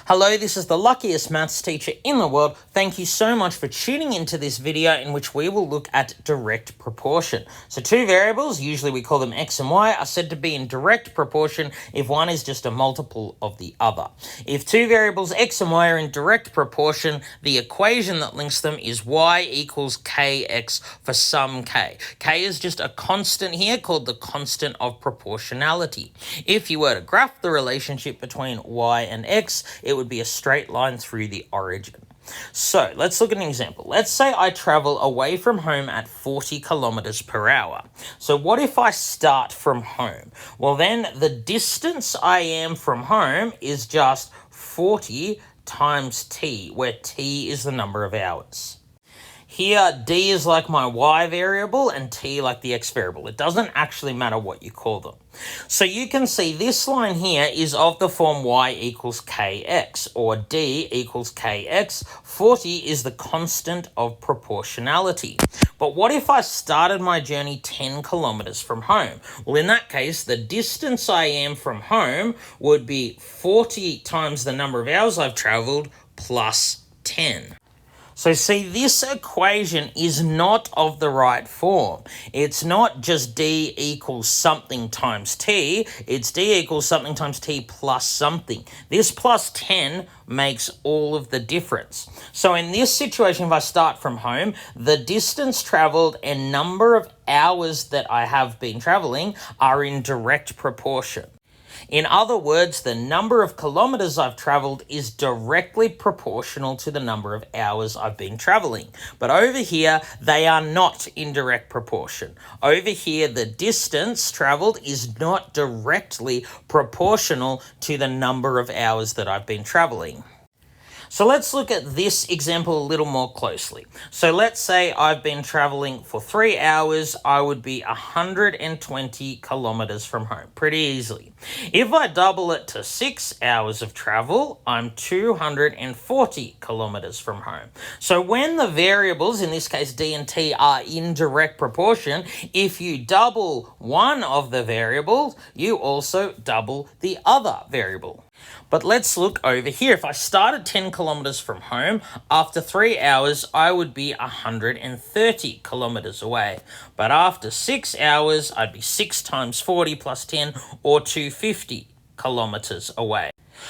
Hello, this is the luckiest maths teacher in the world. Thank you so much for tuning into this video in which we will look at direct proportion. So two variables, usually we call them x and y, are said to be in direct proportion if one is just a multiple of the other. If two variables x and y are in direct proportion, the equation that links them is y equals kx for some k. K is just a constant here called the constant of proportionality. If you were to graph the relationship between y and x, it would be a straight line through the origin. So let's look at an example. Let's say I travel away from home at 40 kilometers per hour. So what if I start from home? Well, then the distance I am from home is just 40 times t, where t is the number of hours. Here, d is like my y variable and t like the x variable. It doesn't actually matter what you call them. So you can see this line here is of the form y equals kx, or d equals kx. 40 is the constant of proportionality. But what if I started my journey 10 kilometers from home? Well, in that case, the distance I am from home would be 40 times the number of hours I've traveled plus 10. So see, this equation is not of the right form. It's not just d equals something times t, it's d equals something times t plus something. This plus 10 makes all of the difference. So in this situation, if I start from home, the distance traveled and number of hours that I have been traveling are in direct proportion. In other words, the number of kilometers I've traveled is directly proportional to the number of hours I've been traveling. But over here, they are not in direct proportion. Over here, the distance traveled is not directly proportional to the number of hours that I've been traveling. So let's look at this example a little more closely. So let's say I've been traveling for 3 hours, I would be 120 kilometers from home, pretty easily. If I double it to 6 hours of travel, I'm 240 kilometers from home. So when the variables, in this case d and t, are in direct proportion, if you double one of the variables, you also double the other variable. But let's look over here. If I started 10 kilometers from home, after 3 hours, I would be 130 kilometers away. But after 6 hours, I'd be 6 times 40 plus 10, or 250 kilometers away.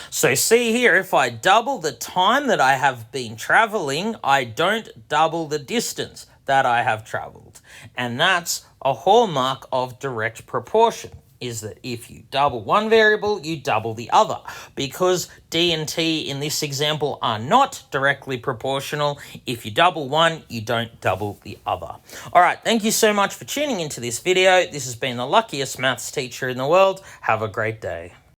So see here, if I double the time that I have been traveling, I don't double the distance that I have traveled. And that's a hallmark of direct proportion, is that if you double one variable, you double the other. Because d and t in this example are not directly proportional, if you double one, you don't double the other. All right, thank you so much for tuning into this video. This has been the luckiest maths teacher in the world. Have a great day.